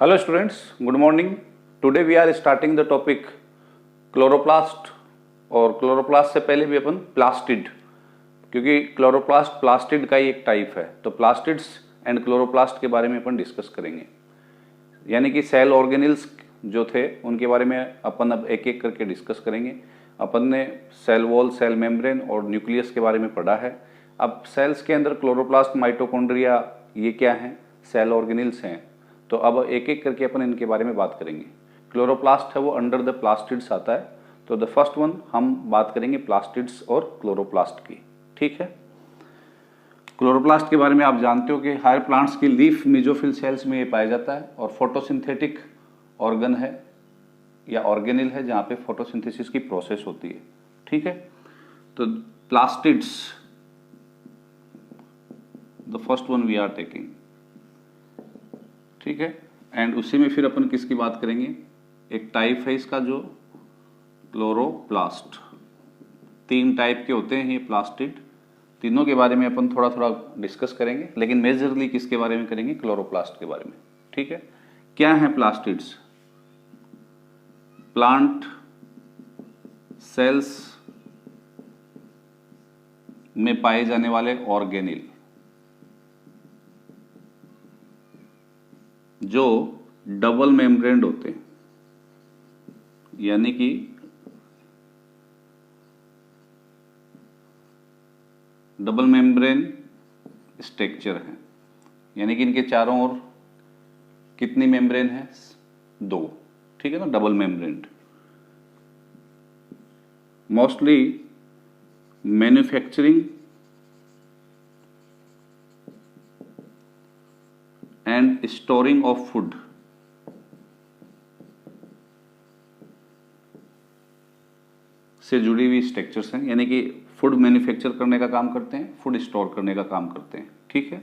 Hello students, good morning. Today we are starting the topic chloroplast और chloroplast से पहले भी अपन प्लास्टिड, क्योंकि क्लोरोप्लास्ट प्लास्टिड का ही एक टाइप है, तो प्लास्टिड्स एंड क्लोरोप्लास्ट के बारे में अपन डिस्कस करेंगे। यानी कि सेल ऑर्गेनिल्स जो थे उनके बारे में अपन अब एक एक करके डिस्कस करेंगे। अपन ने सेल वॉल, सेल मेम्ब्रेन और न्यूक्लियस के बारे में पढ़ा है। अब सेल्स के अंदर क्लोरोप्लास्ट, माइटोकॉन्ड्रिया ये क्या हैं? सेल ऑर्गेनिल्स हैं। तो अब एक एक करके अपन इनके बारे में बात करेंगे। क्लोरोप्लास्ट है वो अंडर द प्लास्टिड्स आता है, तो द फर्स्ट वन हम बात करेंगे प्लास्टिड्स और क्लोरोप्लास्ट की। ठीक है, क्लोरोप्लास्ट के बारे में आप जानते हो कि हायर प्लांट्स की लीफ मेसोफिल सेल्स में ये पाया जाता है और फोटोसिंथेटिक ऑर्गन है या ऑर्गेनिल है जहाँ पे फोटोसिंथेसिस की प्रोसेस होती है। ठीक है, तो plastids the first one we are taking. ठीक है, एंड उसी में फिर अपन किसकी बात करेंगे? एक टाइप है इसका जो क्लोरोप्लास्ट। तीन टाइप के होते हैं ये प्लास्टिड, तीनों के बारे में अपन थोड़ा थोड़ा डिस्कस करेंगे, लेकिन मेजरली किसके बारे में करेंगे? क्लोरोप्लास्ट के बारे में। ठीक है, क्या है प्लास्टिड्स? प्लांट सेल्स में पाए जाने वाले ऑर्गेनिल जो डबल मेम्ब्रेन्ड होते हैं, यानी कि डबल मेम्ब्रेन स्ट्रक्चर है, यानी कि इनके चारों ओर कितनी मेम्ब्रेन है? दो। ठीक है ना, double membrane. Mostly manufacturing and storing of food से जुड़ी हुई स्ट्रक्चर्स हैं, यानी कि फूड मैन्युफैक्चर करने का काम करते हैं, फूड स्टोर करने का काम करते हैं। ठीक है,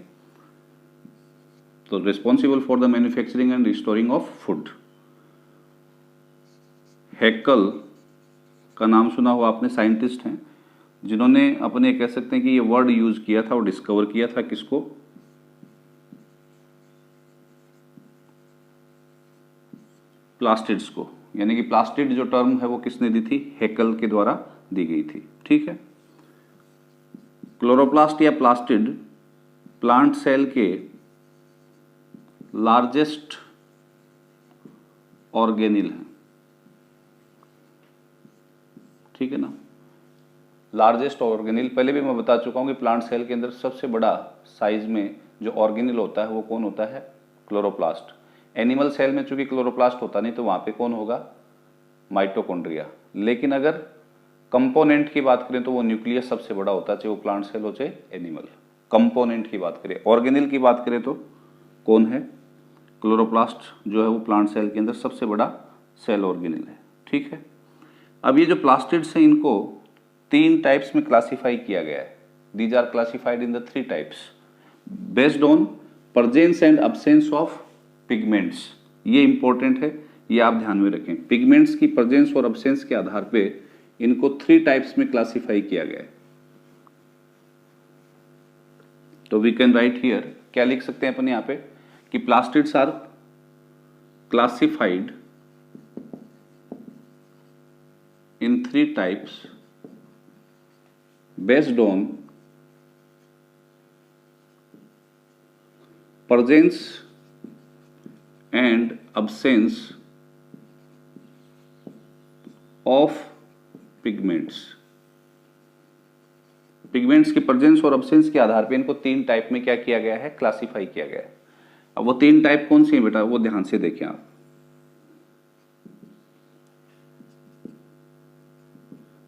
तो responsible for the manufacturing and storing of food. Haeckel का नाम सुना हुआ आपने, साइंटिस्ट हैं जिन्होंने अपने कह सकते हैं कि ये वर्ड यूज किया था और डिस्कवर किया था किसको? प्लास्टिड्स को। यानी कि प्लास्टिड जो टर्म है वो किसने दी थी? हैकल के द्वारा दी गई थी। ठीक है, क्लोरोप्लास्ट या प्लास्टिड प्लांट सेल के लार्जेस्ट ऑर्गेनिल है। ठीक है ना, लार्जेस्ट ऑर्गेनिल। पहले भी मैं बता चुका हूं कि प्लांट सेल के अंदर सबसे बड़ा साइज में जो ऑर्गेनिल होता है वो कौन होता है? क्लोरोप्लास्ट। एनिमल सेल में चूंकि क्लोरोप्लास्ट होता नहीं तो वहां पे कौन होगा? माइटोकॉन्ड्रिया। लेकिन अगर कंपोनेंट की बात करें तो वो न्यूक्लियस सबसे बड़ा होता है, चाहे वो प्लांट सेल हो चाहे एनिमल। कंपोनेंट की बात करें, ऑर्गेनिल की बात करें तो कौन है? क्लोरोप्लास्ट जो है वो प्लांट सेल के अंदर सबसे बड़ा सेल ऑर्गेनिल है। ठीक है, अब ये जो प्लास्टिड्स हैं इनको तीन टाइप्स में क्लासीफाई किया गया है। These are classified in the three types based on presence and absence of pigments. ये इंपॉर्टेंट है, ये आप ध्यान में रखें। पिगमेंट्स की प्रेजेंस और अब्सेंस के आधार पे इनको थ्री टाइप्स में क्लासिफाई किया गया है। तो वी कैन राइट हियर, क्या लिख सकते हैं अपन यहां पे कि plastids are classified in three types based on presence and absence of pigments। Pigments की प्रेजेंस और अब्सेंस के आधार पे इनको तीन टाइप में क्या किया गया है? क्लासिफाई किया गया है। अब वो तीन टाइप कौन सी है बेटा? वो ध्यान से देखें आप।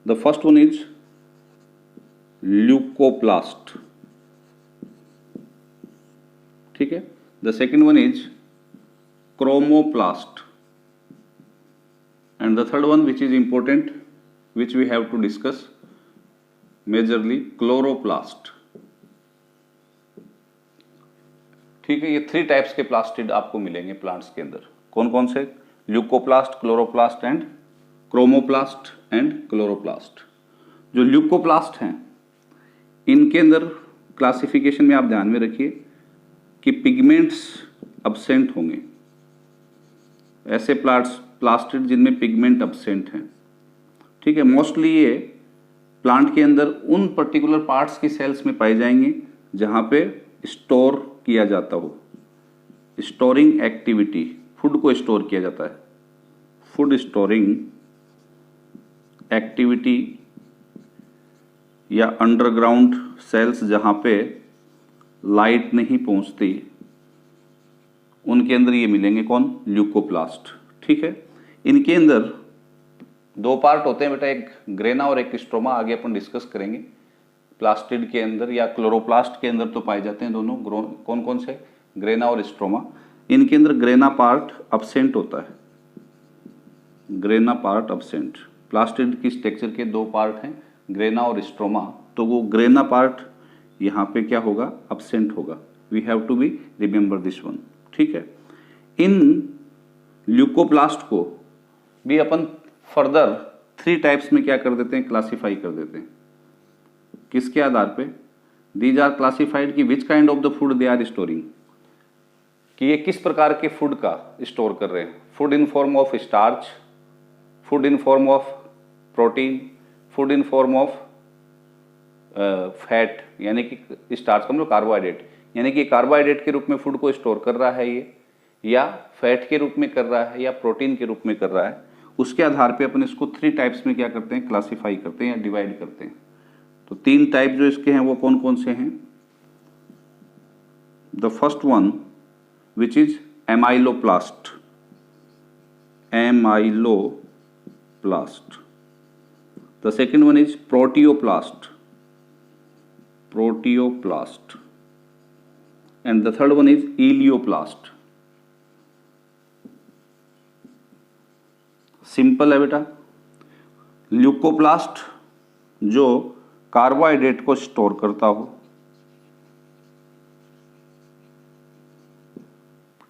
The first one is leucoplast. ठीक है, the second one is chromoplast and the third one which is important which we have to discuss majorly chloroplast। ठीक है, ये थ्री टाइप्स के प्लास्टिड आपको मिलेंगे प्लांट्स के अंदर। कौन कौन से? Leucoplast, chloroplast and chromoplast and chloroplast. जो ल्यूकोप्लास्ट हैं इनके अंदर क्लासिफिकेशन में आप ध्यान में रखिए कि पिगमेंट्स अब्सेंट होंगे। ऐसे प्लास्टिड जिनमें पिगमेंट अब्सेंट हैं, ठीक है। मोस्टली ये प्लांट के अंदर उन पर्टिकुलर पार्ट्स की सेल्स में पाए जाएंगे जहाँ पे स्टोर किया जाता हो, स्टोरिंग एक्टिविटी, फूड को स्टोर किया जाता है, फूड स्टोरिंग एक्टिविटी, या अंडरग्राउंड सेल्स जहाँ पे लाइट नहीं पहुँचती, उनके अंदर ये मिलेंगे कौन, ल्यूकोप्लास्ट, ठीक है। इनके अंदर दो पार्ट होते हैं बेटा, एक ग्रेना और एक स्ट्रोमा, आगे अपन डिस्कस करेंगे। प्लास्टिड के अंदर या क्लोरोप्लास्ट के अंदर तो पाए जाते हैं दोनों, कौन कौन से, ग्रेना और स्ट्रोमा। इनके अंदर ग्रेना पार्ट अब्सेंट होता है, ग्रेना पार्ट अब्सेंट। प्लास्टिड की स्ट्रक्चर के दो पार्ट हैं, ग्रेना और स्ट्रोमा, तो वो ग्रेना पार्ट यहाँ पे क्या होगा, अब्सेंट होगा। We have to be remember this one, ठीक है। इन ल्यूकोप्लास्ट को भी अपन फर्दर 3 टाइप्स में क्या कर देते हैं, क्लासिफाई कर देते हैं। किसके आधार पे, दीज आर क्लासिफाइड कि which kind of the food they are storing, कि ये किस प्रकार के फूड का स्टोर कर रहे हैं। Food in form of starch, food in form of protein, food in form of fat, यानी कि स्टार्च का मतलब कार्बोहाइड्रेट, यानी कि कार्बोहाइड्रेट के रूप में फूड को स्टोर कर रहा है ये, या फैट के रूप में कर रहा है, या प्रोटीन के रूप में कर रहा है। उसके आधार पे अपन इसको 3 टाइप्स में क्या करते हैं, क्लासिफाई करते हैं या डिवाइड करते हैं। तो 3 टाइप जो इसके हैं वो कौन कौन से हैं। The first one which is amyloplast, amyloplast. The second one is proteoplast, proteoplast, and the third one is elaioplast. Simple है बेटा। ल्यूकोप्लास्ट जो कार्बोहाइड्रेट को स्टोर करता हो,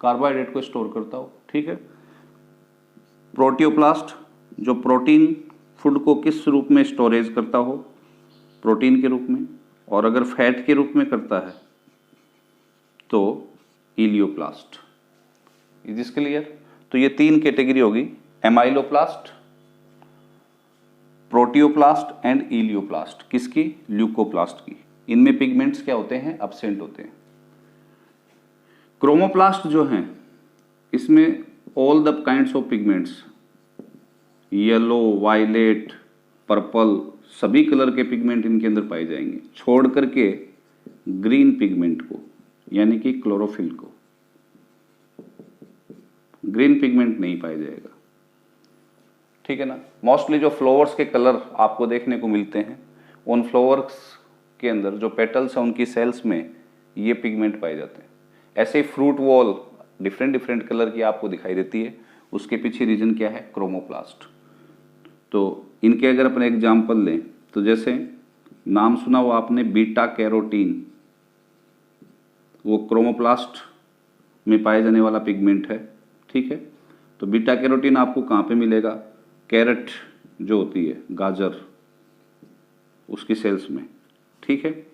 कार्बोहाइड्रेट को स्टोर करता हो, ठीक है। प्रोटियोप्लास्ट जो प्रोटीन फूड को किस रूप में स्टोरेज करता हो, प्रोटीन के रूप में, और अगर फैट के रूप में करता है तो इलियोप्लास्ट। Is this clear. तो ये 3 कैटेगरी होगी, एमाइलोप्लास्ट, प्रोटियोप्लास्ट एंड इलियोप्लास्ट। किसकी, ल्यूकोप्लास्ट की। इनमें पिगमेंट्स क्या होते हैं, अब्सेंट होते हैं। क्रोमोप्लास्ट जो हैं इसमें all the kinds of pigments, yellow, violet, purple, सभी कलर के पिगमेंट इनके अंदर पाए जाएंगे, छोड़ करके ग्रीन पिगमेंट को, यानी कि क्लोरोफिल को। ग्रीन पिगमेंट नहीं पाया जाएगा, ठीक है ना। मोस्टली जो फ्लावर्स के कलर आपको देखने को मिलते हैं, उन फ्लावर्स के अंदर जो पेटल्स हैं उनकी सेल्स में ये पिगमेंट पाए जाते हैं। ऐसे ही fruit wall different different colour की आपको दिखाई देती है, उसके पीछे रीजन क्या है, क्रोमोप्लास्ट। तो इनके अगर अपन एग्जाम्पल लें तो जैसे नाम सुना हो आपने बीटा कैरोटीन, वो क्रोमोप्लास्ट में पाए जाने वाला पिगमेंट है, ठीक है। तो बीटा कैरोटीन आपको कहाँ पे मिलेगा, कैरेट जो होती है, गाजर, उसकी सेल्स में, ठीक है।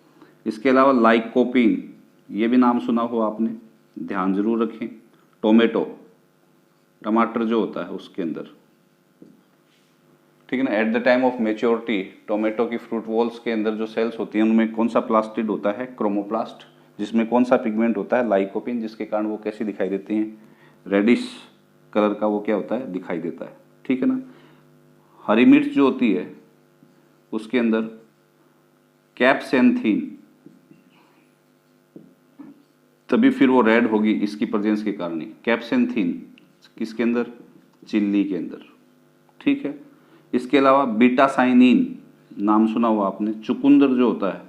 इसके अलावा लाइकोपीन, ये भी नाम सुना हो आपने, ध्यान जरूर रखें। टोमेटो, टमाटर जो होता है उसके अंदर, ठीक है ना। At the time of maturity tomato की फ्रूट वॉल्स के अंदर जो सेल्स होती हैं उनमें कौन सा प्लास्टिड होता है, क्रोमोप्लास्ट, जिसमें कौन सा पिगमेंट होता है, लाइकोपिन, जिसके कारण वो कैसी दिखाई देती हैं, रेडिश कलर का वो क्या होता है, दिखाई देता है, ठीक है ना। हरी मिर्च जो होती है उसके अंदर कैप्सेंथीन, तभी फिर वो रेड होगी इसकी प्रेजेंस के कारण ही। कैप्सेंथीन किसके अंदर, चिल्ली के अंदर, ठीक है। इसके अलावा बीटा साइनिन, नाम सुना हुआ आपने, चुकंदर जो होता है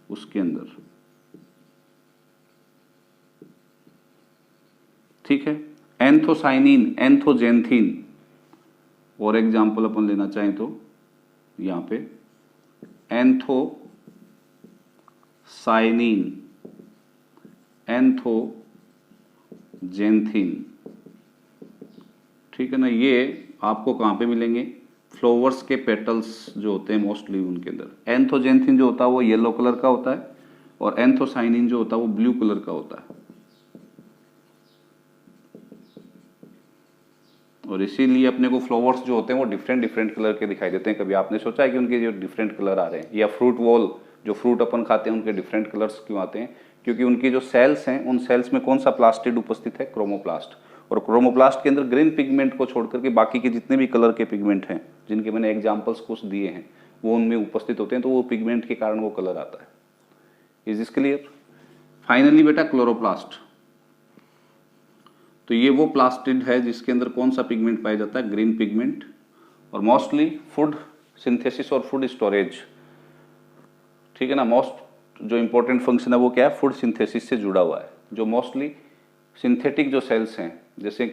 उसके अंदर, ठीक है। एंथोसाइनिन, एंथोजेंथीन, और एग्जाम्पल अपन लेना चाहें तो यहाँ पे एंथोसाइनिन, एंथोजेंथीन, ठीक है ना। ये आपको कहाँ पे मिलेंगे, फ्लावर्स के पेटल्स जो होते हैं मोस्टली उनके अंदर। एंथोजेंथीन जो होता है वो येलो कलर का होता है, और एंथोसाइनिन जो होता है वो ब्लू कलर का होता है। और इसीलिए अपने को फ्लावर्स जो होते हैं वो डिफरेंट डिफरेंट कलर के दिखाई देते हैं। कभी आपने सोचा है कि उनके जो डिफरेंट कलर आ रहे हैं? या फ्रूट वॉल, जो फ्रूट अपन खाते हैं उनके डिफरेंट कलर्स क्यों आते हैं? क्योंकि उनकी जो सेल्स हैं उन सेल्स में कौन सा प्लास्टिड उपस्थित है? क्रोमोप्लास्ट। और क्रोमोप्लास्ट के अंदर ग्रीन पिगमेंट को छोड़ करके बाकी के जितने भी कलर के पिगमेंट हैं, जिनके मैंने एग्जाम्पल्स कुछ दिए हैं, वो उनमें उपस्थित होते हैं, तो वो पिगमेंट के कारण वो कलर आता है। Is this clear? फाइनली बेटा क्लोरोप्लास्ट, तो ये वो प्लास्टिड है जिसके अंदर कौन सा पिगमेंट पाया जाता है? Green pigment. और मोस्टली फूड सिंथेसिस और फूड स्टोरेज, ठीक है ना, मोस्ट जो इंपॉर्टेंट फंक्शन है वो क्या है? फूड सिंथेसिस से जुड़ा हुआ है। जो मोस्टली सिंथेटिक जो सेल्स हैं, जैसे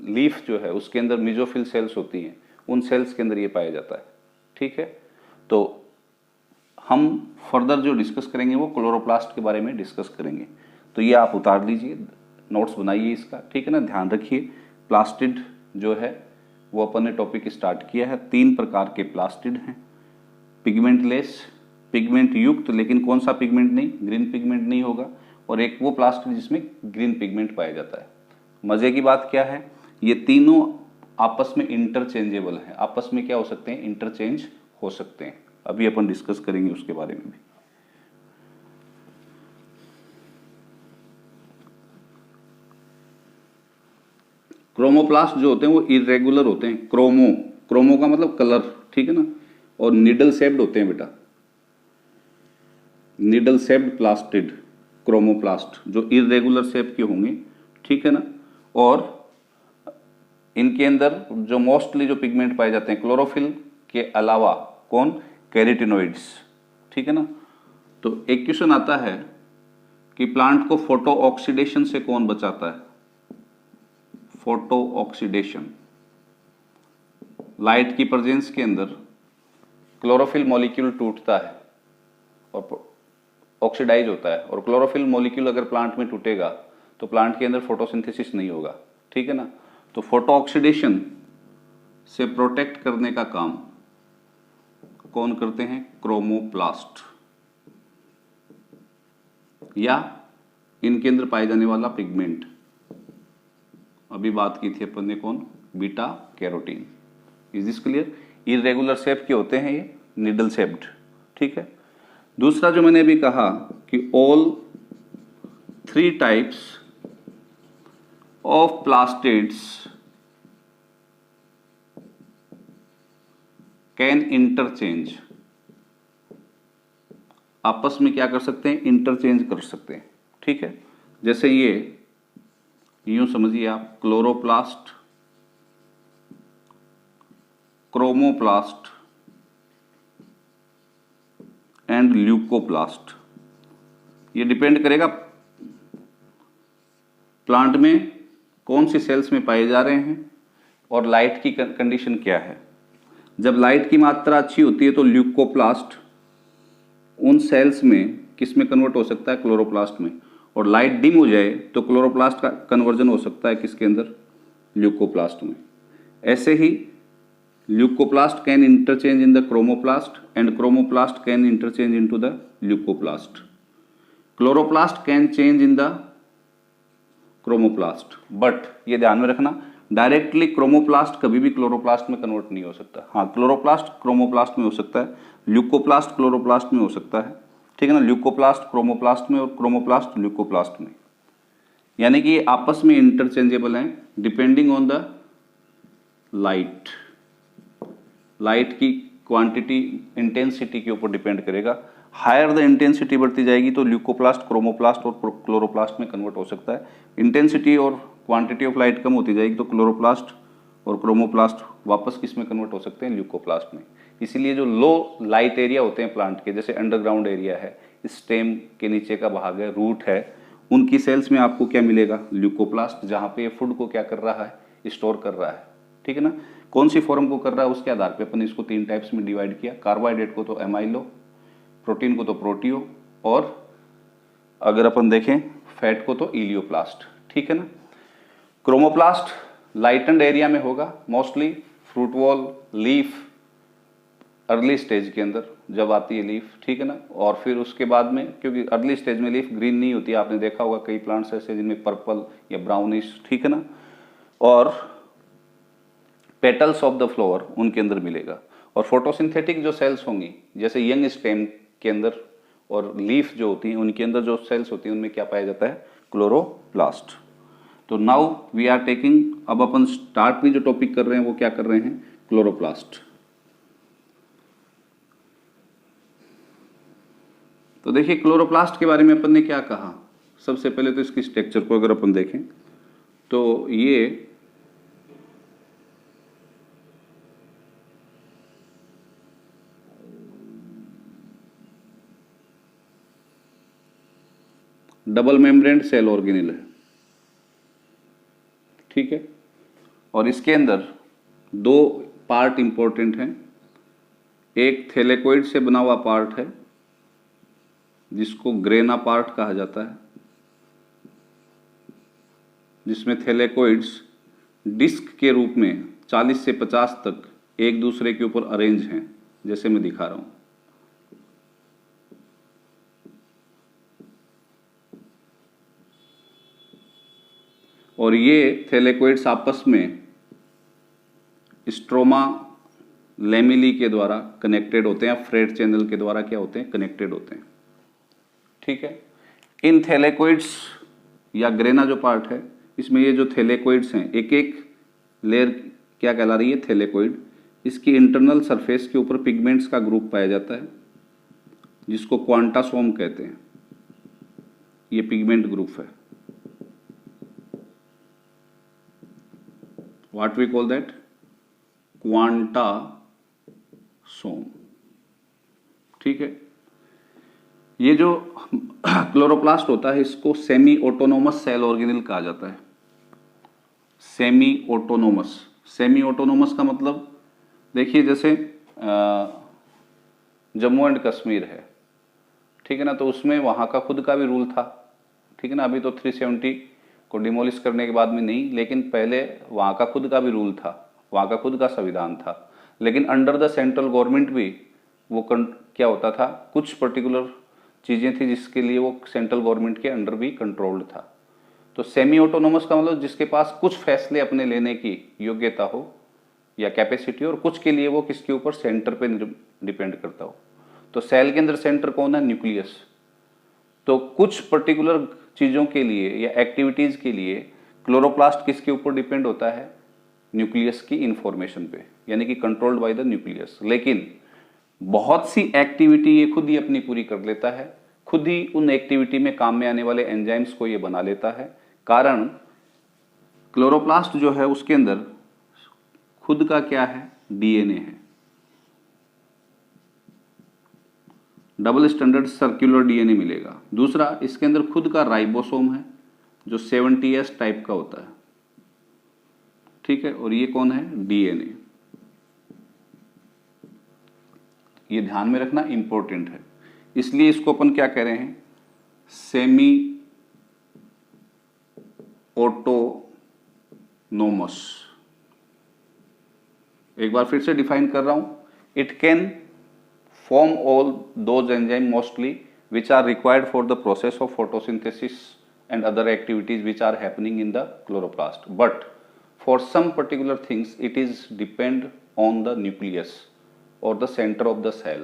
लीफ जो है उसके अंदर मेसोफिल सेल्स होती हैं, उन सेल्स के अंदर ये पाया जाता है, ठीक है। तो हम फर्दर जो डिस्कस करेंगे वो क्लोरोप्लास्ट के बारे में डिस्कस करेंगे। तो ये आप उतार लीजिए, नोट्स बनाइए इसका, ठीक है ना। ध्यान रखिए, प्लास्टिड जो है वो अपन ने टॉपिक स्टार्ट किया है। 3 प्रकार के प्लास्टिड हैं, पिगमेंटलेस, पिगमेंट युक्त लेकिन कौन सा पिगमेंट नहीं? ग्रीन पिगमेंट नहीं होगा, और एक वो प्लास्टिड जिसमें ग्रीन पिगमेंट पाया जाता है। मजे की बात क्या है? ये तीनों आपस में इंटरचेंजेबल है, आपस में क्या हो सकते हैं? इंटरचेंज हो सकते हैं। अभी अपन डिस्कस करेंगे उसके बारे में भी। क्रोमोप्लास्ट जो होते हैं वो इरेगुलर होते हैं। क्रोमो का मतलब कलर, ठीक है ना। और निडल शेप्ड होते हैं बेटा, निडल शेप्ड प्लास्टिड क्रोमोप्लास्ट, जो इरेगुलर शेप के होंगे, ठीक है ना। और इनके अंदर जो मोस्टली जो पिगमेंट पाए जाते हैं क्लोरोफिल के अलावा, कौन? कैरोटिनॉइड्स, ठीक है ना। तो एक क्वेश्चन आता है कि प्लांट को फोटो ऑक्सीडेशन से कौन बचाता है? फोटो ऑक्सीडेशन, लाइट की प्रेजेंस के अंदर क्लोरोफिल मॉलिक्यूल टूटता है और ऑक्सीडाइज होता है, और क्लोरोफिल मॉलिक्यूल अगर प्लांट में टूटेगा तो प्लांट के अंदर फोटोसिंथेसिस नहीं होगा, ठीक है ना। तो फोटो ऑक्सीडेशन से प्रोटेक्ट करने का काम कौन करते हैं? क्रोमोप्लास्ट, या इनके अंदर पाए जाने वाला पिगमेंट, अभी बात की थी अपन ने, कौन? Beta carotene. Is this clear? Irregular shape के होते हैं ये, निडल शेप्ड, ठीक है। दूसरा जो मैंने अभी कहा कि all 3 types of plastids can interchange, आपस में क्या कर सकते हैं? इंटरचेंज कर सकते हैं, ठीक है। जैसे ये यूं समझिए आप, क्लोरोप्लास्ट, क्रोमोप्लास्ट एंड ल्यूकोप्लास्ट। ये डिपेंड करेगा प्लांट में कौन सी सेल्स में पाए जा रहे हैं और लाइट की कंडीशन क्या है। जब लाइट की मात्रा अच्छी होती है तो ल्यूकोप्लास्ट उन सेल्स में किस में कन्वर्ट हो सकता है? क्लोरोप्लास्ट में। और लाइट डिम हो जाए तो क्लोरोप्लास्ट का कन्वर्जन हो सकता है किसके अंदर? ल्यूकोप्लास्ट में। ऐसे ही leucoplast can interchange in the chromoplast and chromoplast can interchange into the leucoplast. Chloroplast can change in the chromoplast, but ये ध्यान में रखना, डायरेक्टली क्रोमोप्लास्ट कभी भी क्लोरोप्लास्ट में कन्वर्ट नहीं हो सकता। हाँ, क्लोरोप्लास्ट क्रोमोप्लास्ट में हो सकता है, ल्यूकोप्लास्ट क्लोरोप्लास्ट में हो सकता है, ठीक है ना। ल्यूकोप्लास्ट क्रोमोप्लास्ट में और क्रोमोप्लास्ट ल्यूकोप्लास्ट में, यानी कि ये आपस में इंटरचेंजेबल हैं depending on the light. Light की क्वांटिटी इंटेंसिटी के ऊपर डिपेंड करेगा। हायर द इंटेंसिटी बढ़ती जाएगी तो ल्यूकोप्लास्ट क्रोमोप्लास्ट और क्लोरोप्लास्ट में कन्वर्ट हो सकता है। इंटेंसिटी और क्वांटिटी ऑफ लाइट कम होती जाएगी तो क्लोरोप्लास्ट और क्रोमोप्लास्ट वापस किस में कन्वर्ट हो सकते हैं? ल्यूकोप्लास्ट में। इसीलिए जो लो लाइट एरिया होते हैं प्लांट के, जैसे अंडरग्राउंड एरिया है, स्टेम के नीचे का भाग है, रूट है, उनकी सेल्स में आपको क्या मिलेगा? ल्यूकोप्लास्ट, जहाँ पे फूड को क्या कर रहा है? स्टोर कर रहा है, ठीक है ना। कौन सी फॉर्म को कर रहा है उसके आधार पे अपन इसको 3 टाइप्स में डिवाइड किया। कार्बोहाइड्रेट को तो एमाइलो, प्रोटीन को तो प्रोटियो, और अगर अपन देखें फैट को तो इलियोप्लास्ट, ठीक है ना। क्रोमोप्लास्ट लाइटेंड एरिया में होगा mostly, fruit wall, leaf, early stage के अंदर जब आती है लीफ, ठीक है ना। और फिर उसके बाद में, क्योंकि अर्ली स्टेज में लीफ ग्रीन नहीं होती, आपने देखा होगा कई प्लांट्स ऐसे जिनमें पर्पल या ब्राउनिश, ठीक है ना। और पेटल्स ऑफ द फ्लावर उनके अंदर मिलेगा। और फोटोसिंथेटिक जो सेल्स होंगी जैसे यंग स्टेम के अंदर और लीफ जो होती हैं उनके अंदर जो सेल्स होती हैं उनमें क्या पाया जाता है, क्लोरोप्लास्ट। तो नाउ वी आर टेकिंग, अब अपन स्टार्ट में जो टॉपिक कर रहे हैं वो क्या कर रहे हैं, क्लोरोप्लास्ट। तो देखिए क्लोरोप्लास्ट के बारे में अपन ने क्या कहा, सबसे पहले तो इसकी स्ट्रक्चर को अगर अपन देखें तो ये डबल मेम्ब्रेन सेल ऑर्गेनेल है, ठीक है। और इसके अंदर दो पार्ट इंपॉर्टेंट हैं, एक थैलेकोइड से बना हुआ पार्ट है जिसको ग्रेना पार्ट कहा जाता है, जिसमें थैलेकोइड्स डिस्क के रूप में 40 से 50 तक एक दूसरे के ऊपर अरेंज हैं, जैसे मैं दिखा रहा हूं। और ये थैलेकोइड्स आपस में स्ट्रोमा लेमिली के द्वारा कनेक्टेड होते हैं, फ्रेट चैनल के द्वारा क्या होते हैं, कनेक्टेड होते हैं, ठीक है। इन थैलेकोइड्स या ग्रेना जो पार्ट है इसमें ये जो थैलेकोइड्स हैं, एक एक लेयर क्या कहला रही है, थैलेकोइड। इसकी इंटरनल सरफेस के ऊपर पिगमेंट्स का ग्रुप पाया जाता है जिसको क्वांटासोम कहते हैं, ये पिगमेंट ग्रुप है। What we call that, quantasome, ठीक है। ये जो क्लोरोप्लास्ट होता है इसको सेमी ऑटोनोमस सेल ऑर्गेनेल कहा जाता है। सेमी ऑटोनोमस, सेमी ऑटोनोमस का मतलब देखिए जैसे जम्मू एंड कश्मीर है, ठीक है ना, तो उसमें वहाँ का खुद का भी रूल था, ठीक है ना। अभी तो 370 को डिमोलिश करने के बाद में नहीं, लेकिन पहले वहाँ का खुद का भी रूल था, वहाँ का खुद का संविधान था। लेकिन अंडर द सेंट्रल गवर्नमेंट भी वो क्या होता था, कुछ पर्टिकुलर चीज़ें थी जिसके लिए वो सेंट्रल गवर्नमेंट के अंडर भी कंट्रोल्ड था। तो सेमी ऑटोनोमस का मतलब जिसके पास कुछ फैसले अपने लेने की योग्यता हो या कैपेसिटी, और कुछ के लिए वो किसके ऊपर, सेंटर पे डिपेंड करता हो। तो सेल के अंदर सेंटर कौन है, न्यूक्लियस। तो कुछ पर्टिकुलर चीज़ों के लिए या एक्टिविटीज़ के लिए क्लोरोप्लास्ट किसके ऊपर डिपेंड होता है, न्यूक्लियस की इंफॉर्मेशन पे, यानी कि कंट्रोल्ड बाय द न्यूक्लियस। लेकिन बहुत सी एक्टिविटी ये खुद ही अपनी पूरी कर लेता है, खुद ही उन एक्टिविटी में काम में आने वाले एंजाइम्स को ये बना लेता है। कारण क्लोरोप्लास्ट जो है उसके अंदर खुद का क्या है, डीएनए है, डबल स्टैंडर्ड सर्कुलर डीएनए मिलेगा। दूसरा इसके अंदर खुद का राइबोसोम है जो 70S टाइप का होता है, ठीक है। और ये कौन है, डीएनए। ये ध्यान में रखना इंपॉर्टेंट है, इसलिए इसको अपन क्या कह रहे हैं, सेमी ऑटोनोमस। एक बार फिर से डिफाइन कर रहा हूं, it can form all those enzymes mostly which are required for the process of photosynthesis and other activities which are happening in the chloroplast, but for some particular things it is depend on the nucleus or the center of the cell,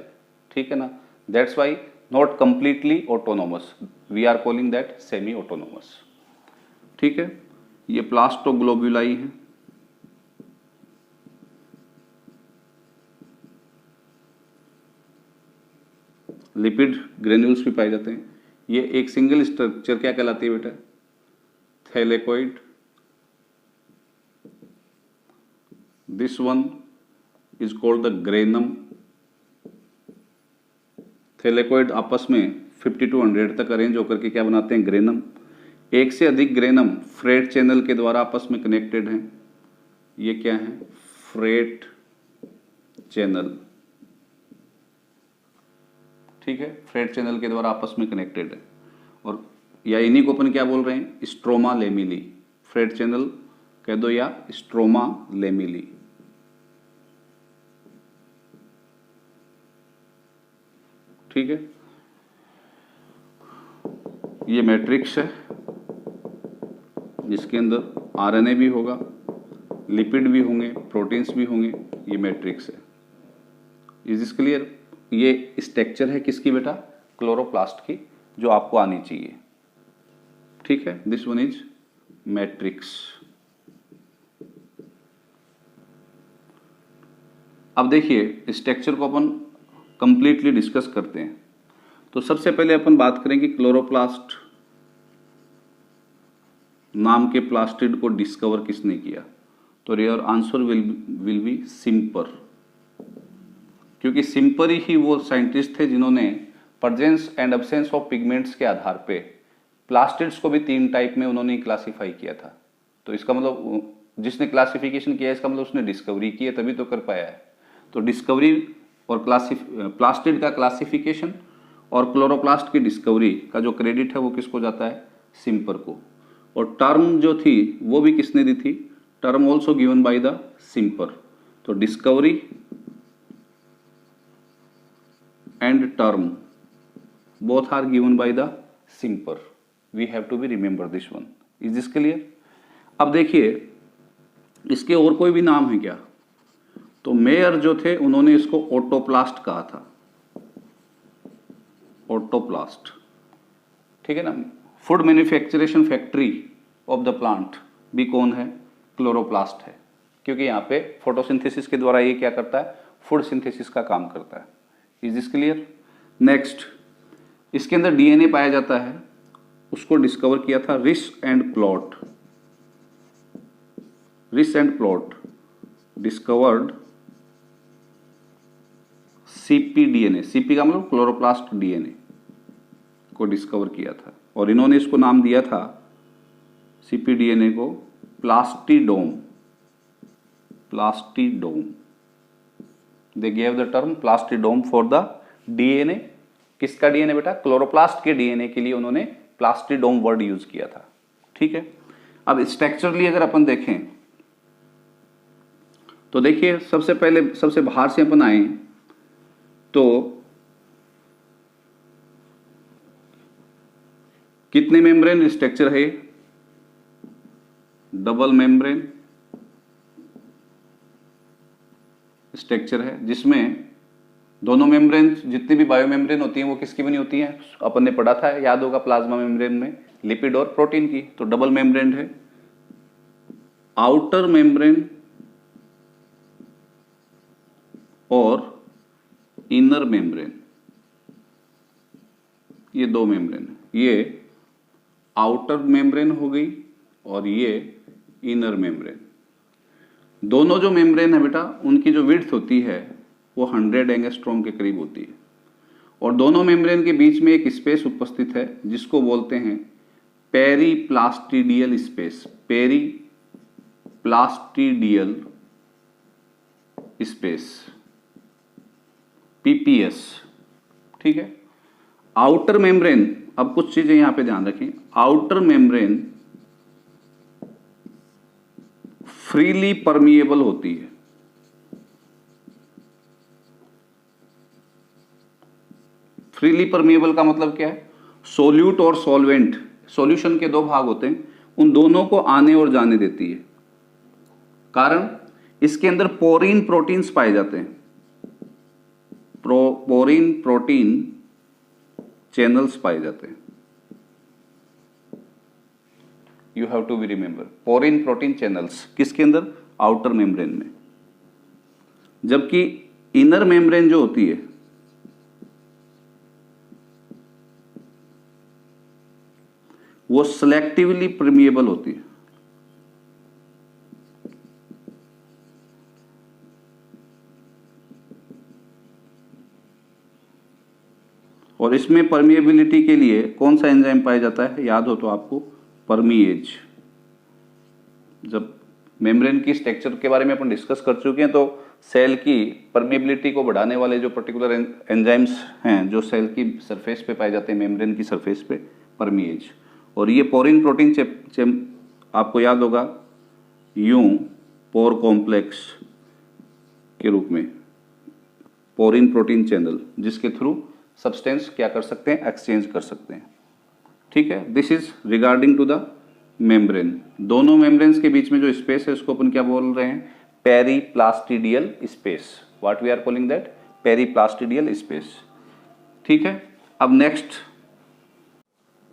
ठीक है ना। that's why not completely autonomous, we are calling that semi autonomous, ठीक है। ये प्लास्टोग्लोब्यूलाई है, lipid granules भी पाए जाते हैं। ये एक सिंगल स्ट्रक्चर क्या कहलाती है बेटा, thylakoid. This one is called the granum. Thylakoid आपस में 50 to 100 तक अरेंज होकर के क्या बनाते हैं, ग्रेनम। एक से अधिक ग्रेनम फ्रेट चैनल के द्वारा आपस में कनेक्टेड हैं। ये क्या है, फ्रेट चैनल, ठीक है, फ्रेट चैनल के द्वारा आपस में कनेक्टेड है। और या इन्हीं को अपन क्या बोल रहे हैं, स्ट्रोमा लेमिली। फ्रेट चैनल कह दो या स्ट्रोमा लेमिली, ठीक है। ये मैट्रिक्स है जिसके अंदर आरएनए भी होगा, लिपिड भी होंगे, प्रोटीन्स भी होंगे, ये मैट्रिक्स है। Is this clear? ये स्ट्रक्चर है किसकी बेटा? क्लोरोप्लास्ट की, जो आपको आनी चाहिए। ठीक है, दिस वन इज मैट्रिक्स। अब देखिए स्ट्रक्चर को अपन कंप्लीटली डिस्कस करते हैं। तो सबसे पहले अपन बात करेंगे क्लोरोप्लास्ट नाम के प्लास्टिड को डिस्कवर किसने किया। तो your answer will be simper, क्योंकि सिम्पर ही वो साइंटिस्ट थे जिन्होंने presence and absence of pigments के आधार पे प्लास्टिड्स को भी 3 टाइप में उन्होंने क्लासिफाई किया था। तो इसका मतलब जिसने क्लासिफिकेशन किया इसका मतलब उसने डिस्कवरी की है, तभी तो कर पाया है। तो डिस्कवरी और प्लास्टिड का क्लासिफिकेशन और क्लोरोप्लास्ट की डिस्कवरी का जो क्रेडिट है वो किसको जाता है? सिम्पर को। और टर्म जो थी वो भी किसने दी थी? Term also given by the Schimper. तो discovery and term both are given by the Schimper. We have to be remember this one. Is this clear? अब देखिए इसके और कोई भी नाम है क्या? तो मेयर जो थे उन्होंने इसको ऑटोप्लास्ट कहा था, ऑटोप्लास्ट। ठीक है ना? Food manufacturation factory of the plant भी कौन है? क्लोरोप्लास्ट है, क्योंकि यहाँ पे फोटोसिंथेसिस के द्वारा ये क्या करता है? फूड सिंथेसिस का काम करता है। Is this clear? नेक्स्ट, इसके अंदर डीएनए पाया जाता है, उसको डिस्कवर किया था रिस एंड प्लॉट। रिस and plot discovered CP DNA. CP का मतलब क्लोरोप्लास्ट डीएनए को डिस्कवर किया था, और इन्होंने इसको नाम दिया था सीपी डीएनए को plastidome. Plastidome, they gave the term plastidome for the DNA. किसका डीएनए बेटा? क्लोरोप्लास्ट के डीएनए के लिए उन्होंने प्लास्टिडोम वर्ड यूज किया था। ठीक है, अब स्ट्रक्चरली अगर अपन देखें तो देखिए सबसे पहले सबसे बाहर से अपन आए तो कितने मेम्ब्रेन स्ट्रक्चर है? डबल मेम्ब्रेन स्ट्रक्चर है, जिसमें दोनों मेम्ब्रेन जितनी भी बायो मेम्ब्रेन होती हैं वो किसकी बनी होती हैं? अपन ने पढ़ा था, याद होगा, प्लाज्मा मेम्ब्रेन में लिपिड और प्रोटीन की। तो डबल मेम्ब्रेन है। आउटर मेम्ब्रेन और इनर मेम्ब्रेन, ये 2 मेम्ब्रेन है। ये आउटर मेम्ब्रेन हो गई और ये इनर मेम्ब्रेन। दोनों जो मेम्ब्रेन है बेटा उनकी जो विड्थ होती है वो 100 एंगस्ट्रॉम के करीब होती है, और दोनों मेम्ब्रेन के बीच में एक स्पेस उपस्थित है जिसको बोलते हैं periplastidial space. Periplastidial space, PPS. ठीक है, आउटर मेम्ब्रेन, अब कुछ चीजें यहां पे ध्यान रखें। आउटर मेम्ब्रेन फ्रीली परमिएबल होती है। फ्रीली परमिएबल का मतलब क्या है? सोल्यूट और सॉल्वेंट, सॉल्यूशन के 2 भाग होते हैं, उन दोनों को आने और जाने देती है। कारण इसके अंदर पोरीन प्रोटीन्स पाए जाते हैं। पोरीन प्रोटीन चैनल्स पाए जाते हैं। You have to be remember, porin protein channels किसके अंदर? आउटर मेम्ब्रेन में। जबकि इनर मेम्ब्रेन जो होती है वो सिलेक्टिवली परमिएबल होती है। और इसमें परमिएबिलिटी के लिए कौन सा एंजाइम पाया जाता है? याद हो तो आपको, परमीएज। जब मेम्ब्रेन की स्ट्रक्चर के बारे में अपन डिस्कस कर चुके हैं, तो सेल की परमिएबिलिटी को बढ़ाने वाले जो पर्टिकुलर एंजाइम्स हैं जो सेल की सरफेस पे पाए जाते हैं, मेम्ब्रेन की सरफेस पे, परमीएज। और ये पोरीन प्रोटीन आपको याद होगा यूं पोर कॉम्प्लेक्स के रूप में, पोरीन प्रोटीन चैनल, जिसके थ्रू सब्सटेंस क्या कर सकते हैं? एक्सचेंज कर सकते हैं। ठीक है, this is regarding to the membrane, दोनों मेम्ब्रेन्स के बीच में जो स्पेस है उसको अपन क्या बोल रहे हैं, periplastidial space. What we are calling that, periplastidial space. ठीक है, अब नेक्स्ट,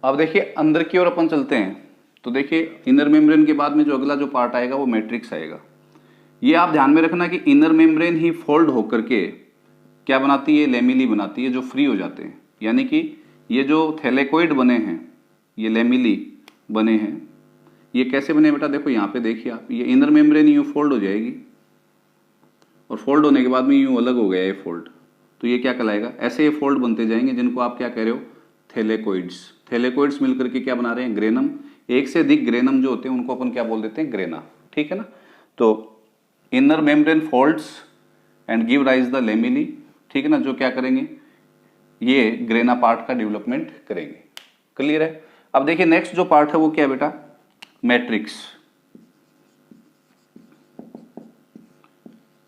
अब देखिए अंदर की ओर अपन चलते हैं। तो देखिए इनर मेम्ब्रेन के बाद में जो अगला जो पार्ट आएगा वो मैट्रिक्स आएगा। ये आप ध्यान में रखना कि इनर मेम्ब्रेन ही फोल्ड होकर के क्या बनाती है, लेमिली बनाती है जो फ्री हो जाते हैं। यानी कि ये जो थैलेकोइड बने हैं, ये लेमिली बने हैं, ये कैसे बने बेटा, देखो यहाँ पे देखिए आप, ये इनर मेम्ब्रेन यूँ फोल्ड हो जाएगी और फोल्ड होने के बाद में यूँ अलग हो गया ये फोल्ड, तो ये क्या कहलाएगा, ऐसे ये फोल्ड बनते जाएंगे जिनको आप क्या कह रहे हो, थैलेकोइड्स। थैलेकोइड्स मिलकर के क्या बना रहे हैं, ग्रेनम। एक से अधिक ग्रेनम जो होते हैं उनको अपन क्या बोल देते हैं, ग्रेना। ठीक है ना। तो inner membrane folds and give rise the lamellae, ठीक है ना, जो क्या करेंगे, ये ग्रेना पार्ट का डेवलपमेंट करेंगे। क्लियर है। अब देखिए नेक्स्ट जो पार्ट है वो क्या है बेटा, मैट्रिक्स।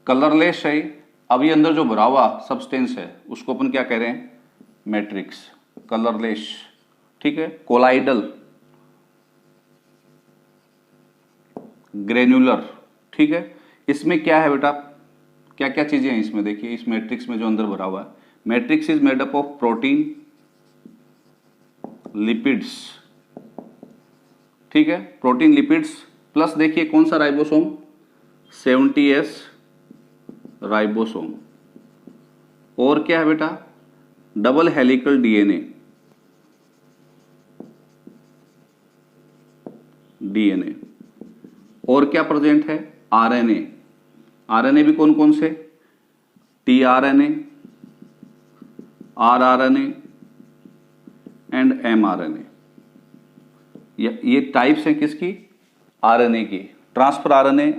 कलरलेस है। अब ये अंदर जो भरा हुआ सब्सटेंस है उसको अपन क्या कह रहे हैं, मैट्रिक्स, कलरलेस। ठीक है। Colloidal, granular. ठीक है। इसमें क्या है बेटा, क्या क्या चीजें हैं इसमें, देखिए इस मैट्रिक्स में जो अंदर भरा हुआ है, matrix is made up of protein, lipids. ठीक है, प्रोटीन, लिपिड्स प्लस देखिए कौन सा राइबोसोम, 70S राइबोसोम। और क्या है बेटा, डबल हेलिकल डीएनए, और क्या प्रेजेंट है, आरएनए। आरएनए भी कौन कौन से, टीआरएनए, आरआरएनए एंड एमआरएनए। ये टाइप्स हैं किसकी, आरएनए की। Transfer RNA,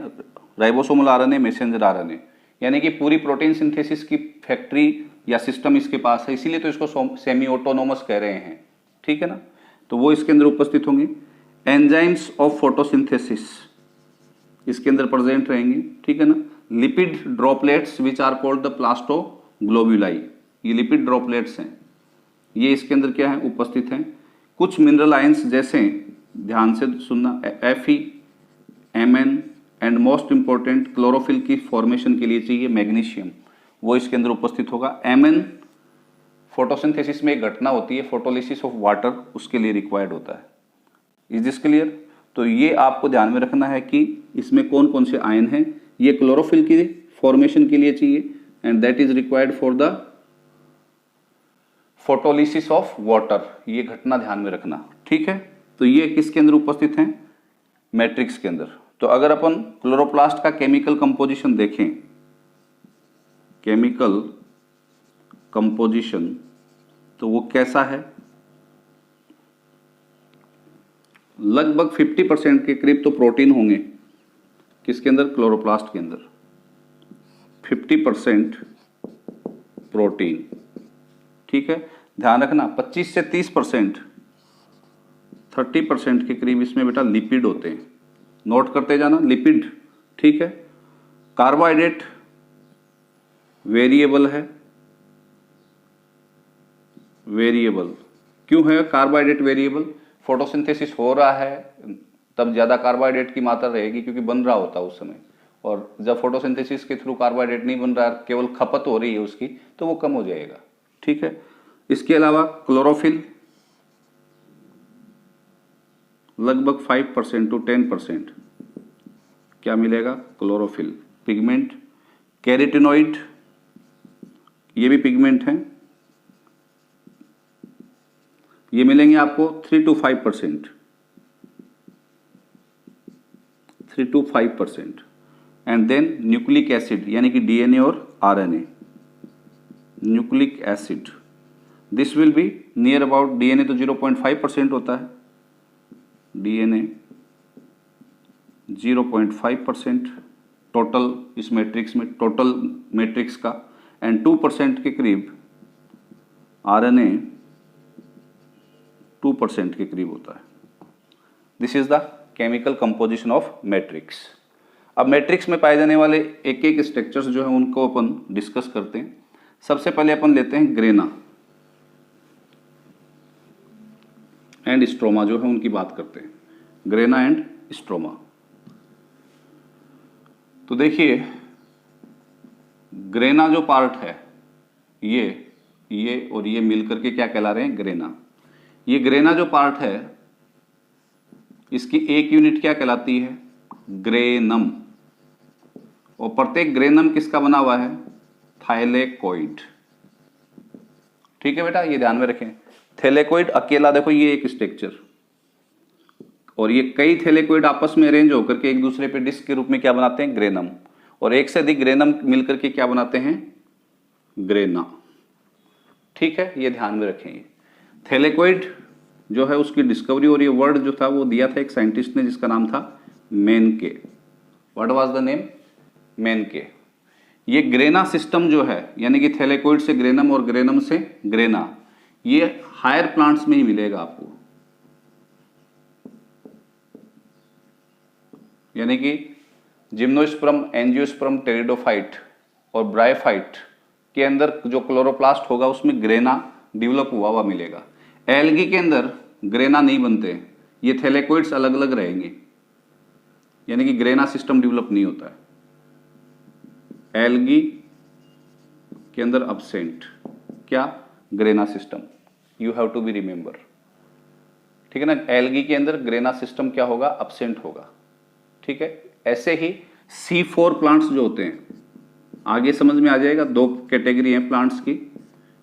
ribosomal RNA, messenger RNA. यानी कि पूरी प्रोटीन सिंथेसिस की फैक्ट्री या सिस्टम इसके पास है, इसीलिए तो इसको सेमी ऑटोनोमस कह रहे हैं। ठीक है ना। तो वो इसके अंदर उपस्थित होंगे। एंजाइम्स ऑफ फोटोसिंथेसिस इसके अंदर प्रेजेंट रहेंगे। ठीक है ना। Lipid droplets which are called the plastoglobuli, ये लिपिड ड्रॉपलेट्स हैं, ये इसके अंदर क्या है, उपस्थित हैं। कुछ मिनरल आयंस जैसे, ध्यान से सुनना, Fe, Mn and most important chlorophyll की फॉर्मेशन के लिए चाहिए मैग्नीशियम, वो इसके अंदर उपस्थित होगा। Mn फोटोसिंथेसिस में एक घटना होती है, फोटोलिसिस ऑफ वाटर, उसके लिए रिक्वायर्ड होता है। Is this clear. तो ये आपको ध्यान में रखना है कि इसमें कौन कौन से आयन हैं, ये क्लोरोफिल की फॉर्मेशन के लिए चाहिए and that is required for the photolysis of water, ये घटना ध्यान में रखना। ठीक है। तो ये किसके अंदर उपस्थित हैं, मैट्रिक्स के अंदर। तो अगर अपन क्लोरोप्लास्ट का केमिकल कंपोजिशन देखें, केमिकल कंपोजिशन, तो वो कैसा है, लगभग 50% के करीब तो प्रोटीन होंगे किसके अंदर, क्लोरोप्लास्ट के अंदर। 50% प्रोटीन। ठीक है। ध्यान रखना 25 से 30%, 30% के करीब इसमें बेटा लिपिड होते हैं, नोट करते जाना, लिपिड। ठीक है। कार्बोहाइड्रेट वेरिएबल है, वेरिएबल क्यों है कार्बोहाइड्रेट वेरिएबल, फोटोसिंथेसिस हो रहा है तब ज्यादा कार्बोहाइड्रेट की मात्रा रहेगी क्योंकि बन रहा होता है उस समय, और जब फोटोसिंथेसिस के थ्रू कार्बोहाइड्रेट नहीं बन रहा है, केवल खपत हो रही है उसकी, तो वो कम हो जाएगा। ठीक है। इसके अलावा क्लोरोफिल लगभग 5% to 10% क्या मिलेगा, क्लोरोफिल। पिगमेंट, कैरोटीनॉइड, ये भी पिगमेंट हैं, ये मिलेंगे आपको 3 to 5%, 3 to 5%। And then nucleic acid यानी कि डीएनए और RNA, nucleic acid, this will be near about, DNA तो 0.5% होता है, डीएनए 0.5% टोटल इस मैट्रिक्स में, टोटल मैट्रिक्स का, एंड 2% के करीब आरएनए 2% के करीब होता है। This is the chemical composition of matrix. अब मैट्रिक्स में पाए जाने वाले एक एक स्ट्रक्चर्स जो है उनको अपन डिस्कस करते हैं। सबसे पहले अपन लेते हैं ग्रेना एंड स्ट्रोमा जो है उनकी बात करते हैं। Grana and stroma. तो देखिए ग्रेना जो पार्ट है ये और ये मिलकर के क्या कहला रहे हैं, ग्रेना। ये ग्रेना जो पार्ट है इसकी एक यूनिट क्या कहलाती है, ग्रेनम। और प्रत्येक ग्रेनम किसका बना हुआ है, थाइलेकोइड। ठीक है बेटा, ये ध्यान में रखें। थैलेकोइड अकेला देखो ये एक स्ट्रक्चर, और ये कई थैलेकोइड आपस में अरेंज होकर के एक दूसरे पे डिस्क के रूप में क्या बनाते हैं, ग्रेनम। और एक से अधिक ग्रेनम मिलकर के क्या बनाते हैं, ग्रेना। ठीक है, ये ध्यान में रखें। थैलेकोइड जो है उसकी डिस्कवरी और ये वर्ड जो था वो दिया था एक साइंटिस्ट ने जिसका नाम था मेनके। What was the name, मेनके। ये ग्रेना सिस्टम जो है यानी कि थैलेकोइड से ग्रेनम और ग्रेनम से ग्रेना, ये हायर प्लांट्स में ही मिलेगा आपको। यानी कि जिम्नोस्पर्म, एंजियोस्पर्म, टेरिडोफाइट और ब्रायोफाइट के अंदर जो क्लोरोप्लास्ट होगा उसमें ग्रेना डेवलप हुआ हुआ मिलेगा। एल्गी के अंदर ग्रेना नहीं बनते, ये थैलेकोइड्स अलग अलग रहेंगे, यानी कि ग्रेना सिस्टम डेवलप नहीं होता है। एल्गी के अंदर अब्सेंट क्या, grana system. You have to be remember, ठीक है ना। एल्गी के अंदर ग्रेना सिस्टम क्या होगा, अब्सेंट होगा। ठीक है, ऐसे ही C4 प्लांट्स जो होते हैं, आगे समझ में आ जाएगा। दो कैटेगरी हैं प्लांट्स की।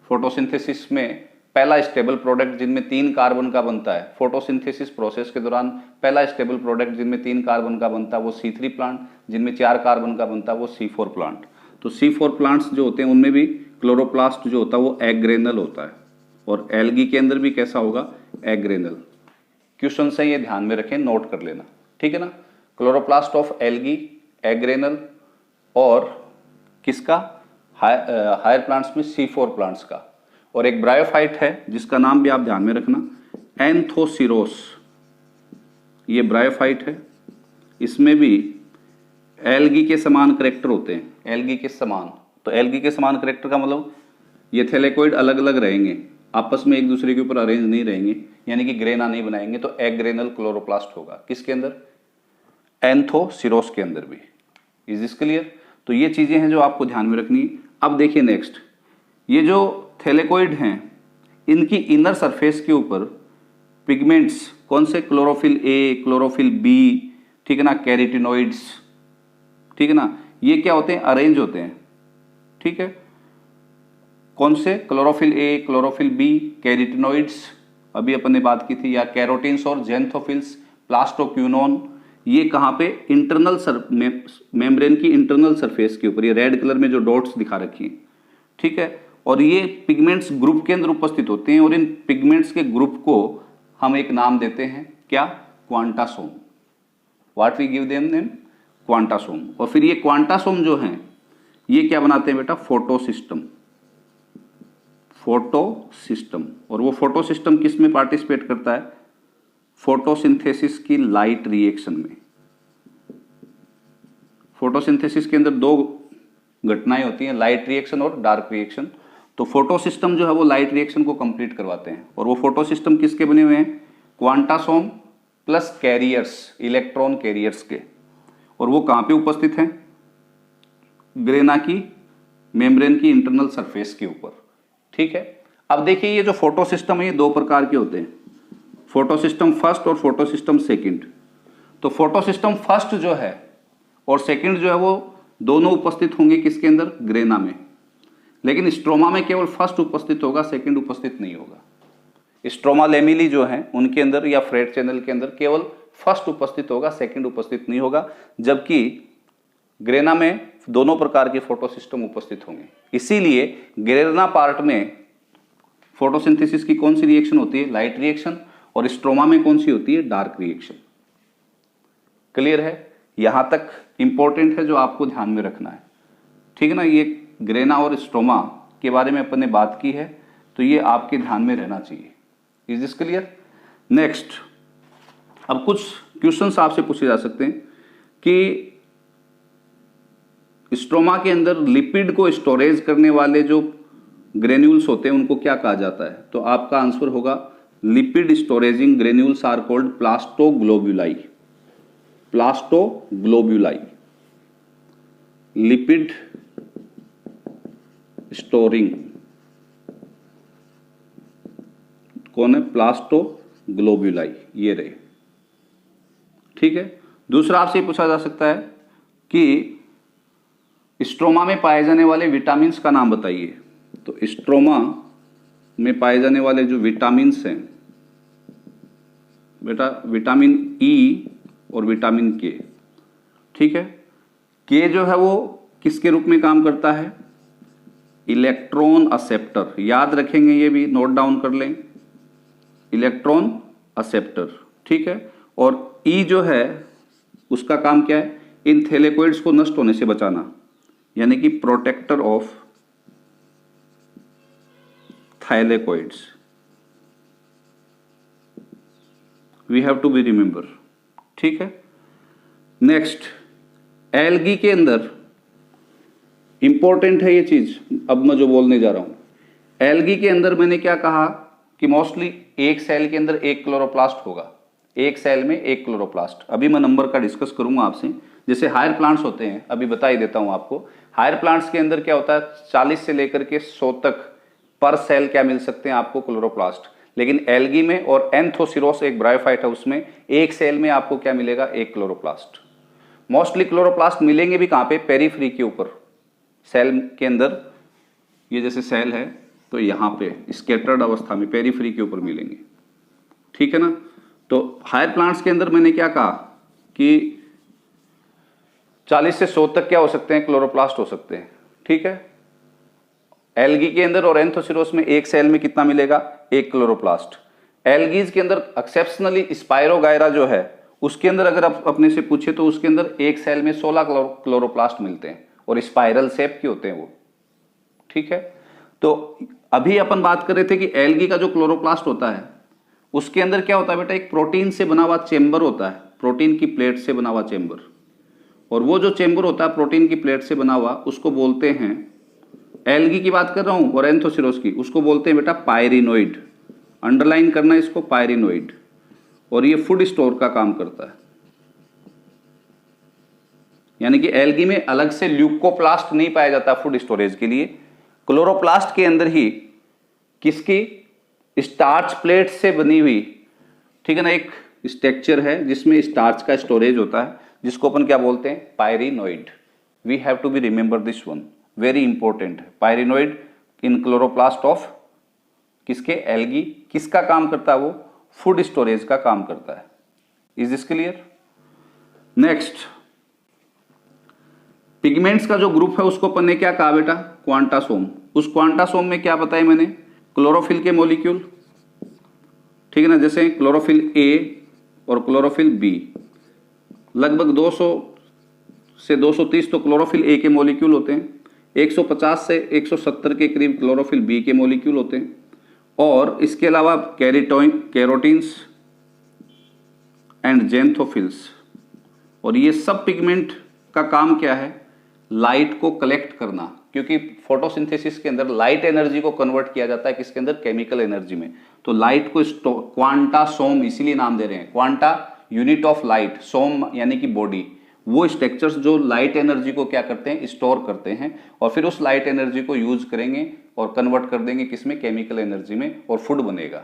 फोटोसिंथेसिस में पहला स्टेबल प्रोडक्ट जिनमें 3 कार्बन का बनता है, फोटोसिंथेसिस प्रोसेस के दौरान पहला स्टेबल प्रोडक्ट जिनमें 3 कार्बन का बनता है वो C3 प्लांट, जिनमें 4 कार्बन का बनता है वो C4 प्लांट। तो C4 प्लांट्स जो होते हैं उनमें भी क्लोरोप्लास्ट जो होता है वो एग्रेनल होता है, और एल्गी के अंदर भी कैसा होगा, एग्रेनल। क्वेश्चन है ये ध्यान में रखें, नोट कर लेना, ठीक है ना। क्लोरोप्लास्ट ऑफ एल्गी एग्रेनल, और किसका, हायर प्लांट्स में C4 प्लांट्स का। और एक ब्रायोफाइट है जिसका नाम भी आप ध्यान में रखना, एंथोसिरोस। ये ब्रायोफाइट है, इसमें भी एल्गी के समान करेक्टर होते हैं, एल्गी के समान। तो एल्गी के समान करेक्टर का मतलब ये थैलेकोइड अलग अलग रहेंगे, आपस में एक दूसरे के ऊपर अरेंज नहीं रहेंगे, यानी कि ग्रेना नहीं बनाएंगे। तो एग्रेनल क्लोरोप्लास्ट होगा किसके अंदर, एंथोसिरोस के अंदर भी। Is this clear. तो ये चीजें हैं जो आपको ध्यान में रखनी है। अब देखिए नेक्स्ट, ये जो थैलेकोइड हैं इनकी इनर सरफेस के ऊपर पिगमेंट्स कौन से, क्लोरोफिल ए, क्लोरोफिल बी, ठीक है ना, कैरोटिनॉइड्स, ठीक है ना, ये क्या होते हैं, अरेंज होते हैं। ठीक है, कौन से, chlorophyll A, chlorophyll B, carotenoids अभी अपन ने बात की थी, या कैरोटीन्स और जेंथोफिल्स, प्लास्टोक्यूनोन। ये कहाँ पे, इंटरनल मेम्ब्रेन की इंटरनल सरफेस के ऊपर, ये रेड कलर में जो डॉट्स दिखा रखी हैं। ठीक है, और ये पिगमेंट्स ग्रुप के अंदर उपस्थित होते हैं, और इन पिगमेंट्स के ग्रुप को हम एक नाम देते हैं क्या, quantasome. What we give them name, quantasome. और फिर ये क्वांटासोम जो हैं ये क्या बनाते हैं बेटा, फोटोसिस्टम। फोटोसिस्टम, और वो फोटोसिस्टम किस में पार्टिसिपेट करता है, फोटोसिंथेसिस की लाइट रिएक्शन में। फोटोसिंथेसिस के अंदर 2 घटनाएं होती हैं, लाइट रिएक्शन और डार्क रिएक्शन। तो फोटोसिस्टम जो है वो लाइट रिएक्शन को कंप्लीट करवाते हैं, और वो फोटोसिस्टम किसके बने हुए हैं, quantasome plus carriers, electron carriers के। और वो कहां पे उपस्थित हैं, ग्रेना की मेम्ब्रेन की इंटरनल सरफेस के ऊपर। ठीक है, अब देखिए ये जो फोटोसिस्टम है ये 2 प्रकार के होते हैं, फोटोसिस्टम फर्स्ट और फोटोसिस्टम सेकंड। तो फोटोसिस्टम फर्स्ट जो है और सेकंड जो है वो दोनों उपस्थित होंगे किसके अंदर, ग्रेना में। लेकिन स्ट्रोमा में केवल फर्स्ट उपस्थित होगा, सेकंड उपस्थित नहीं होगा। स्ट्रोमा लेमिली जो है उनके अंदर या फ्रेट चैनल के अंदर केवल फर्स्ट उपस्थित होगा, सेकंड उपस्थित नहीं होगा, जबकि ग्रेना में दोनों प्रकार के फोटोसिस्टम उपस्थित होंगे। इसीलिए ग्रेना पार्ट में फोटोसिंथेसिस की कौन सी रिएक्शन होती है, लाइट रिएक्शन, और स्ट्रोमा में कौन सी होती है, डार्क रिएक्शन। क्लियर है, यहां तक इंपॉर्टेंट है जो आपको ध्यान में रखना है। ठीक है ना, ये ग्रेना और स्ट्रोमा के बारे में अपन ने बात की है, तो ये आपके ध्यान में रहना चाहिए। Is this clear. नेक्स्ट, अब कुछ क्वेश्चंस आपसे पूछे जा सकते हैं कि स्ट्रोमा के अंदर लिपिड को स्टोरेज करने वाले जो ग्रेन्यूल्स होते हैं उनको क्या कहा जाता है। तो आपका आंसर होगा lipid storaging granules are called plastoglobuli. Plastoglobuli lipid storing कौन है? प्लास्टोग्लोब्यूलाई, ये रहे। ठीक है। दूसरा आपसे पूछा जा सकता है कि स्ट्रोमा में पाए जाने वाले विटामिन का नाम बताइए। तो स्ट्रोमा में पाए जाने वाले जो विटामिन हैं बेटा, विटामिन ई और विटामिन के। ठीक है। के जो है वो किसके रूप में काम करता है? Electron acceptor. याद रखेंगे, ये भी नोट डाउन कर लें, इलेक्ट्रॉन एक्सेप्टर। ठीक है। और ई जो है उसका काम क्या है? इन थैलेकोइड्स को नष्ट होने से बचाना, यानी कि protector of thylakoids. We have to be remember. ठीक है। नेक्स्ट, एल्गी के अंदर इंपॉर्टेंट है ये चीज, अब मैं जो बोलने जा रहा हूं। एल्गी के अंदर मैंने क्या कहा कि मोस्टली एक सेल के अंदर एक क्लोरोप्लास्ट होगा, एक सेल में एक क्लोरोप्लास्ट। अभी मैं नंबर का डिस्कस करूंगा आपसे। जैसे हायर प्लांट्स होते हैं, अभी बता ही देता हूं आपको। हायर प्लांट्स के अंदर क्या होता है? 40 से लेकर के 100 तक पर सेल क्या मिल सकते हैं आपको? क्लोरोप्लास्ट। लेकिन एल्गी में और एंथोसिरोस एक ब्रायोफाइट है, उसमें एक सेल में आपको क्या मिलेगा? एक क्लोरोप्लास्ट। मोस्टली क्लोरोप्लास्ट मिलेंगे भी कहां पे? पेरीफ्री के ऊपर, सेल के अंदर। ये जैसे सेल है तो यहां पे स्कैटर्ड अवस्था में पेरीफ्री के ऊपर मिलेंगे। ठीक है ना। तो हायर प्लांट्स के अंदर मैंने क्या कहा कि 40 से 100 तक क्या हो सकते हैं? क्लोरोप्लास्ट हो सकते हैं। ठीक है। एल्गी के अंदर और एंथोसिरोस में एक सेल में कितना मिलेगा? एक क्लोरोप्लास्ट। एल्गीज के अंदर एक्सेप्शनली स्पाइरोगायरा जो है उसके अंदर अगर आप अपने से पूछे तो उसके अंदर एक सेल में 16 क्लोरोप्लास्ट मिलते हैं और स्पाइरल शेप के होते हैं वो। ठीक है। तो अभी अपन बात कर रहे थे कि एल्गी का जो क्लोरोप्लास्ट होता है उसके अंदर क्या होता है बेटा? एक प्रोटीन से बना हुआ चेंबर होता है, प्रोटीन की प्लेट से बना हुआ चेंबर। और वो जो चेंबर होता है प्रोटीन की प्लेट से बना हुआ, उसको बोलते हैं, एल्गी की बात कर रहा हूं और एंथोसिरोस की, उसको बोलते हैं बेटा पायरिनोइड। अंडरलाइन करना इसको, पायरिनोइड। और ये फूड स्टोर का काम करता है। यानी कि एल्गी में अलग से ल्यूकोप्लास्ट नहीं पाया जाता फूड स्टोरेज के लिए। क्लोरोप्लास्ट के अंदर ही किसकी? स्टार्च प्लेट से बनी हुई, ठीक है ना, एक स्ट्रक्चर है जिसमें स्टार्च का स्टोरेज होता है, जिसको अपन क्या बोलते हैं? Pyrenoid. We have to be remember this one, very important है। पायरिनोइड इन क्लोरोप्लास्ट ऑफ किसके? एल्गी। किसका काम करता है वो? फूड स्टोरेज का काम करता है। Is this clear? Next, pigments का जो ग्रुप है उसको अपन ने क्या कहा बेटा? क्वांटासोम। उस क्वांटासोम में क्या बताया मैंने? क्लोरोफिल के मॉलिक्यूल। ठीक है ना। जैसे क्लोरोफिल ए और क्लोरोफिल बी, लगभग 200 से 230 तो क्लोरोफिल ए के मॉलिक्यूल होते हैं, 150 से 170 के करीब क्लोरोफिल बी के मॉलिक्यूल होते हैं। और इसके अलावा कैरोटीन्स एंड जेंथोफिल्स। और ये सब पिगमेंट का काम क्या है? लाइट को कलेक्ट करना, क्योंकि फोटोसिंथेसिस के अंदर लाइट एनर्जी को कन्वर्ट किया जाता है किसके अंदर? केमिकल एनर्जी में। तो लाइट को क्वांटासोम इसीलिए नाम दे रहे हैं, क्वांटा यूनिट ऑफ लाइट, सोम यानी कि बॉडी। वो स्ट्रक्चर्स जो लाइट एनर्जी को क्या करते हैं? स्टोर करते हैं और फिर उस लाइट एनर्जी को यूज करेंगे और कन्वर्ट कर देंगे किसमें? केमिकल एनर्जी में, और फूड बनेगा।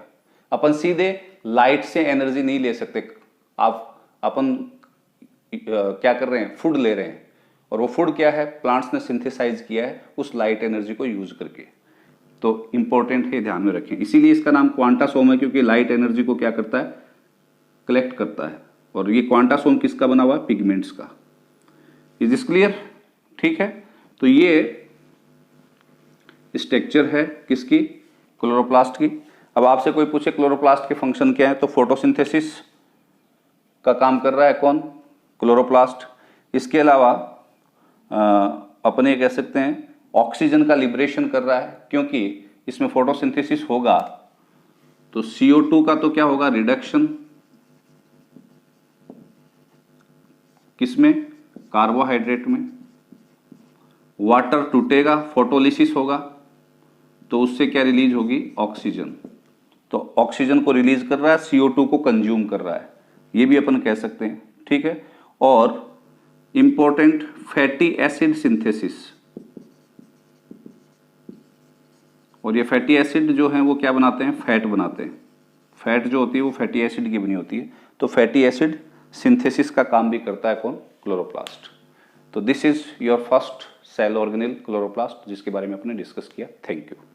अपन सीधे लाइट से एनर्जी नहीं ले सकते। अपन क्या कर रहे हैं? फूड ले रहे हैं। और वो फूड क्या है? प्लांट्स ने सिंथेसाइज किया है उस लाइट एनर्जी को यूज करके। तो इंपॉर्टेंट है, ध्यान में रखें। इसीलिए इसका नाम क्वांटासोम है, क्योंकि लाइट एनर्जी को क्या करता है? कलेक्ट करता है। और ये क्वांटासोम किसका बना हुआ है? पिगमेंट्स का। Is this clear? ठीक है। तो ये स्ट्रक्चर है किसकी? क्लोरोप्लास्ट की। अब आपसे कोई पूछे क्लोरोप्लास्ट के फंक्शन क्या है, तो फोटोसिंथेसिस का काम कर रहा है कौन? क्लोरोप्लास्ट। इसके अलावा अपने कह सकते हैं ऑक्सीजन का लिबरेशन कर रहा है, क्योंकि इसमें फोटोसिंथेसिस होगा तो CO2 का तो क्या होगा? रिडक्शन। किसमें? कार्बोहाइड्रेट में। वाटर टूटेगा, फोटोलिसिस होगा, तो उससे क्या रिलीज होगी? ऑक्सीजन। तो ऑक्सीजन को रिलीज कर रहा है, CO2 को कंज्यूम कर रहा है, ये भी अपन कह सकते हैं, ठीक है। और इंपॉर्टेंट फैटी एसिड सिंथेसिस, और ये फैटी एसिड जो है वो क्या बनाते हैं, फैट बनाते हैं। फैट जो होती है वो फैटी एसिड की बनी होती है, तो फैटी एसिड सिंथेसिस का काम भी करता है कौन, क्लोरोप्लास्ट। तो this is your first cell organelle chloroplast, जिसके बारे में अपने डिस्कस किया। Thank you.